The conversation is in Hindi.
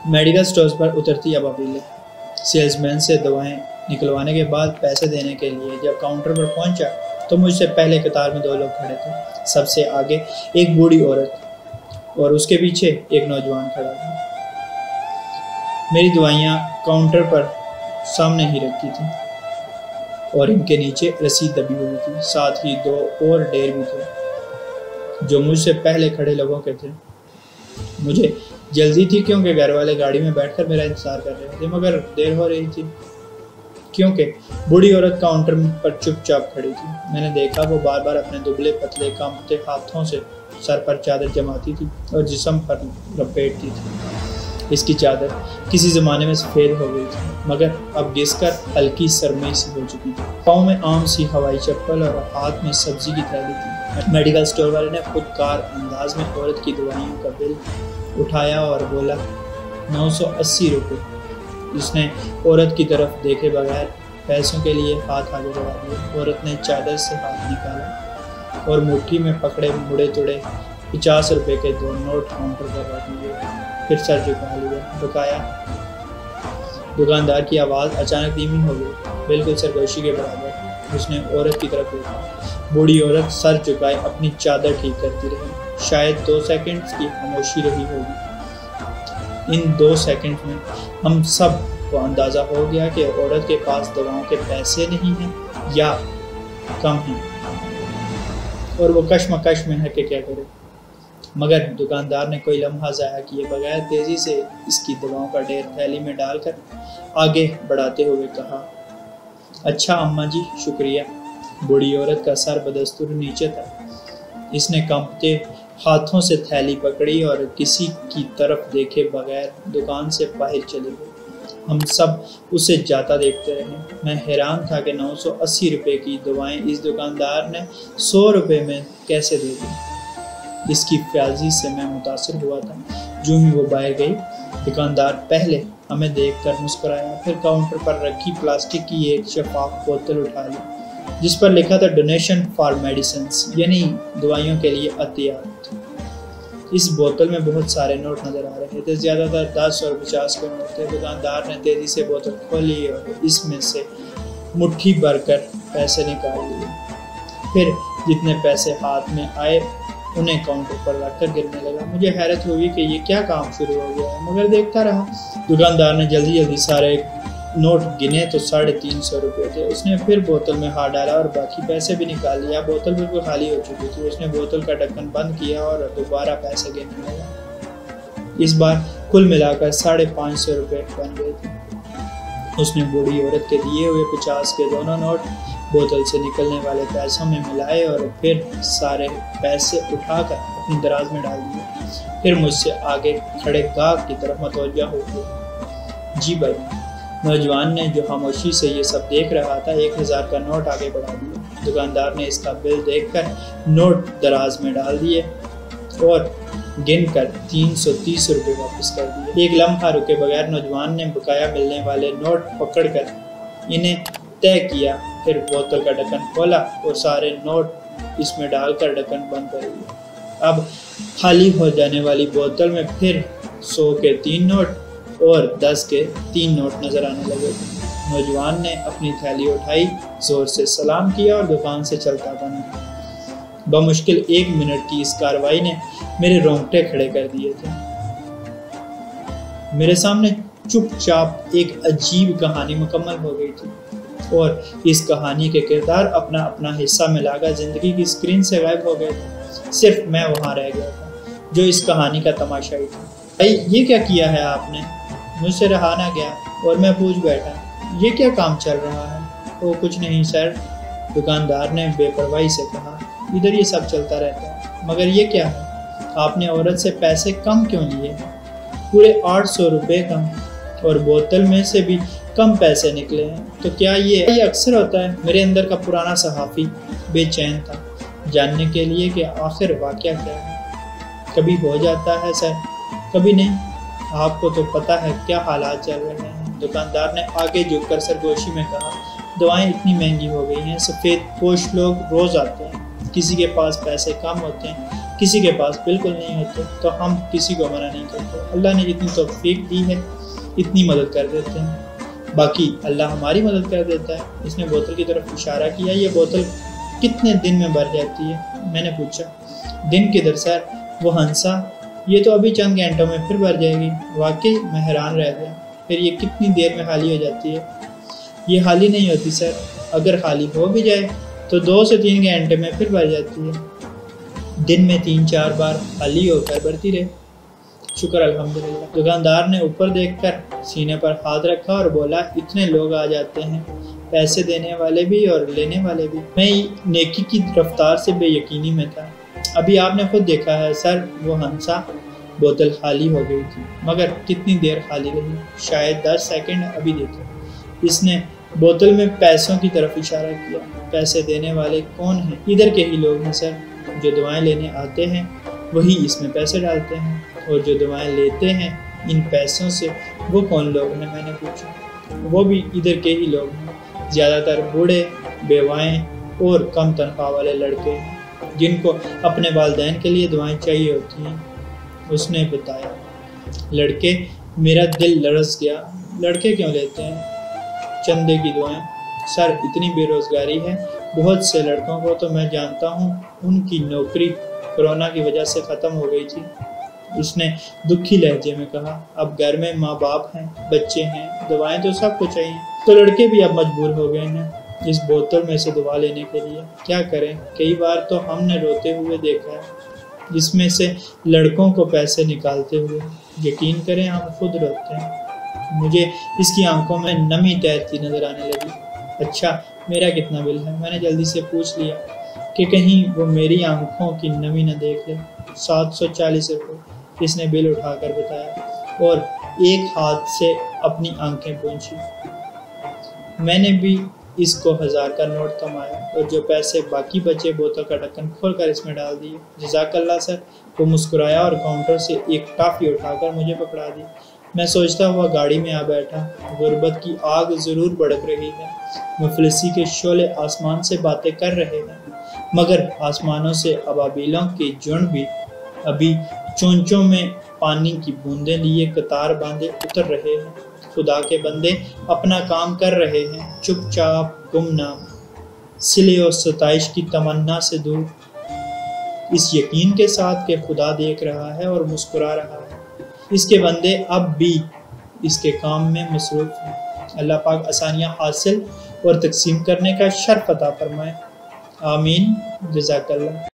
मेडिकल स्टोर्स पर उतरती अबाबिलें। सेल्समैन से दवाएं निकलवाने के बाद पैसे देने के लिए जब काउंटर पर पहुंचा तो मुझसे पहले कतार में 2 लोग खड़े थे। सबसे आगे एक बूढ़ी औरत और उसके पीछे एक नौजवान खड़ा था। मेरी दवाइयाँ काउंटर पर सामने ही रखी थी और इनके नीचे रसीद दबी हुई थी। साथ ही 2 और ढेर भी थे जो मुझसे पहले खड़े लोगों के थे। मुझे जल्दी थी क्योंकि घर वाले गाड़ी में बैठकर मेरा इंतजार कर रहे थे, मगर देर हो रही थी क्योंकि बूढ़ी औरत काउंटर पर चुपचाप खड़ी थी। मैंने देखा वो बार बार अपने दुबले पतले कांपते हाथों से सर पर चादर जमाती थी और जिस्म पर लपेटती थी। इसकी चादर किसी ज़माने में सफ़ेद हो गई थी, मगर अब घिसकर हल्की सरमई सी हो चुकी थी। पाँव में आम सी हवाई चप्पल और हाथ में सब्जी की थैली थी। मेडिकल स्टोर वाले ने खुदकार अंदाज में औरत की दवाइयों का बिल उठाया और बोला 980 रुपये। उसने औरत की तरफ देखे बगैर पैसों के लिए हाथ आगे बढ़ा दिया। औरत ने चादर से हाथ निकाला और मुट्ठी में पकड़े मुड़े तुड़े 50 रुपये के 2 नोट काउंटर पर रख दिए। फिर सर झुका लिया। बकाया। दुकानदार की आवाज़ अचानक धीमी हो गई, बिल्कुल सरगोशी के बराबर। उसने औरत की तरफ देखा। बूढ़ी औरत सर झुकाए अपनी चादर ठीक करती रही। शायद 2 सेकंड की खामोशी रही होगी। इन 2 सेकंड में हम सब को अंदाज़ा हो गया कि औरत के पास दवाओं के पैसे नहीं हैं या कम हैं और वो कश्मकश में है कि क्या करे। मगर दुकानदार ने कोई लम्हा ज़ाया किए बगैर तेज़ी से इसकी दवाओं का ढेर थैली में डालकर आगे बढ़ाते हुए कहा, अच्छा अम्मा जी, शुक्रिया। बूढ़ी औरत का सर बदस्तूर नीचे था। इसने कांपते हाथों से थैली पकड़ी और किसी की तरफ देखे बगैर दुकान से बाहर चली गई। हम सब उसे जाता देखते रहे। मैं हैरान था कि 980 रुपये की दवाएं इस दुकानदार ने 100 रुपये में कैसे दे दी। इसकी फ्याजी से मैं मुतासिर हुआ था। जो ही वो बाहर गई, दुकानदार पहले हमें देखकर मुस्कुराया, फिर काउंटर पर रखी प्लास्टिक की एक शफाफ बोतल उठा ली जिस पर लिखा था डोनेशन फॉर मेडिसिन्स, यानी दवाइयों के लिए अतियात। इस बोतल में बहुत सारे नोट नजर आ रहे थे, ज़्यादातर 10 और 50 के नोट थे। दुकानदार ने तेजी से बोतल खोली और इसमें से मुट्ठी भरकर पैसे निकाल लिए। फिर जितने पैसे हाथ में आए उन्हें काउंटर पर रखकर गिरने लगा। मुझे हैरत हुई कि ये क्या काम शुरू हो गया है, मगर देखता रहा। दुकानदार ने जल्दी जल्दी सारे नोट गिने तो 350 रुपये थे। उसने फिर बोतल में हाथ डाला और बाकी पैसे भी निकाल लिया। बोतल बिल्कुल खाली हो चुकी थी। उसने बोतल का ढक्कन बंद किया और दोबारा पैसे गिनने लगा। इस बार कुल मिलाकर 550 रुपये बन गए थे। उसने बूढ़ी औरत के दिए हुए 50 के दोनों नोट बोतल से निकलने वाले पैसों में मिलाए और फिर सारे पैसे उठाकर अपनी दराज में डाल दिए। फिर मुझसे आगे खड़े गाहक की तरफ मतवज्जा हो गए। जी भाई, नौजवान ने जो खामोशी से ये सब देख रहा था 1000 का नोट आगे बढ़ा दिया। दुकानदार ने इसका बिल देखकर नोट दराज में डाल दिए और गिनकर 330 रुपये वापस कर दिए। एक लम्हा रुके बगैर नौजवान ने बकाया मिलने वाले नोट पकड़कर इन्हें तय किया। फिर बोतल का ढक्कन खोला और सारे नोट इसमें डालकर ढक्कन बंद कर दिया। अब खाली हो जाने वाली बोतल में फिर 100 के 3 नोट और 10 के 3 नोट नजर आने लगे। नौजवान ने अपनी थैली उठाई, जोर से सलाम किया और दुकान से चलता बना। बमुश्किल 1 मिनट की इस कार्रवाई ने मेरे रोंगटे खड़े कर दिए थे। मेरे सामने चुपचाप एक अजीब कहानी मुकम्मल हो गई थी और इस कहानी के किरदार अपना अपना हिस्सा मिलाकर जिंदगी की स्क्रीन से गायब हो गए थे। सिर्फ मैं वहां रह गया था जो इस कहानी का तमाशाई था। भाई, ये क्या किया है आपने? मुझसे रहा ना गया और मैं पूछ बैठा, ये क्या काम चल रहा है? वो कुछ नहीं सर, दुकानदार ने बेपरवाही से कहा, इधर ये सब चलता रहता है। मगर ये क्या है, आपने औरत से पैसे कम क्यों लिए? पूरे 800 रुपये कम और बोतल में से भी कम पैसे निकले हैं। तो क्या ये अक्सर होता है? मेरे अंदर का पुराना सहाफ़ी बेचैन था जानने के लिए कि आखिर वाक़या क्या है। कभी हो जाता है सर, कभी नहीं। आपको तो पता है क्या हालात चल रहे हैं। दुकानदार ने आगे झुककर सरगोशी में कहा, दवाएं इतनी महंगी हो गई हैं, सफ़ेद पोश लोग रोज़ आते हैं, किसी के पास पैसे कम होते हैं, किसी के पास बिल्कुल नहीं होते तो हम किसी को मना नहीं करते। अल्लाह ने जितनी तौफीक दी है इतनी मदद कर देते हैं, बाकी अल्लाह हमारी मदद कर देता है। इसने बोतल की तरफ इशारा किया, ये बोतल कितने दिन में भर जाती है? मैंने पूछा। दिन किधर सर? वो हंसा, ये तो अभी चंद घंटों में फिर भर जाएगी। वाकई मैं हैरान रह गया। फिर ये कितनी देर में खाली हो जाती है? ये खाली नहीं होती सर, अगर खाली हो भी जाए तो 2 से 3 घंटे में फिर भर जाती है। दिन में 3-4 बार खाली होकर भरती रहे। शुक्र अल्हम्दुलिल्लाह। दुकानदार ने ऊपर देखकर सीने पर हाथ रखा और बोला, इतने लोग आ जाते हैं, पैसे देने वाले भी और लेने वाले भी। मैं नेकी की रफ्तार से बेयकीनी में था। अभी आपने खुद देखा है सर, वो हंसा। बोतल खाली हो गई थी, मगर कितनी देर खाली रही? शायद 10 सेकंड। अभी देखो। इसने बोतल में पैसों की तरफ इशारा किया। पैसे देने वाले कौन हैं? इधर के ही लोग हैं सर। जो दुआएं लेने आते हैं वही इसमें पैसे डालते हैं, और जो दुआएं लेते हैं इन पैसों से वो कौन लोग हैं? मैंने पूछा। वो भी इधर के ही लोग हैं, ज़्यादातर बूढ़े, बेवाएं और कम तनख्वाह वाले लड़के हैं जिनको अपने वालिदैन के लिए दुआएं चाहिए होती हैं। उसने बताया। लड़के, मेरा दिल लरस गया। लड़के क्यों लेते हैं? चंदे की दुआएं। सर, इतनी बेरोजगारी है, बहुत से लड़कों को तो मैं जानता हूँ उनकी नौकरी कोरोना की वजह से ख़त्म हो गई थी। उसने दुखी लहजे में कहा। अब घर में माँ बाप हैं, बच्चे हैं, दवाएं तो सबको चाहिए। तो लड़के भी अब मजबूर हो गए हैं इस बोतल में से दवा लेने के लिए। क्या करें? कई बार तो हमने रोते हुए देखा है इसमें से लड़कों को पैसे निकालते हुए। यकीन करें, हम खुद रोते हैं। मुझे इसकी आंखों में नमी तैरती नजर आने लगी। अच्छा, मेरा कितना बिल है? मैंने जल्दी से पूछ लिया कि कहीं वो मेरी आंखों की नमी न देख ले। 740 रुपये इसने बिल उठाकर बताया और एक हाथ से अपनी आंखें पोंछी। मैंने भी इसको 1000 का नोट थमाया और जो पैसे बाकी बचे बोतल का ढक्कन खोलकर इसमें डाल दिए। जज़ाकल्लाह सर। वो मुस्कुराया और काउंटर से एक टॉफी उठाकर मुझे पकड़ा दी। मैं सोचता हुआ गाड़ी में आ बैठा। गुर्बत की आग जरूर भड़क रही है, मुफलिसी के शोले आसमान से बातें कर रहे हैं, मगर आसमानों से अबाबीलों के झुंड भी अभी चोंचों में पानी की बूंदें लिए कतार बांधे उतर रहे हैं। खुदा के बंदे अपना काम कर रहे हैं, चुपचाप, गुमनाम, सिले और सताइश की तमन्ना से दूर, इस यकीन के साथ कि खुदा देख रहा है और मुस्कुरा रहा है। इसके बंदे अब भी इसके काम में मसरूफ हैं। अल्लाह पाक आसानियाँ हासिल और तकसीम करने का शर्फ अता फरमाए। आमीन। जज़ाकल्लाह।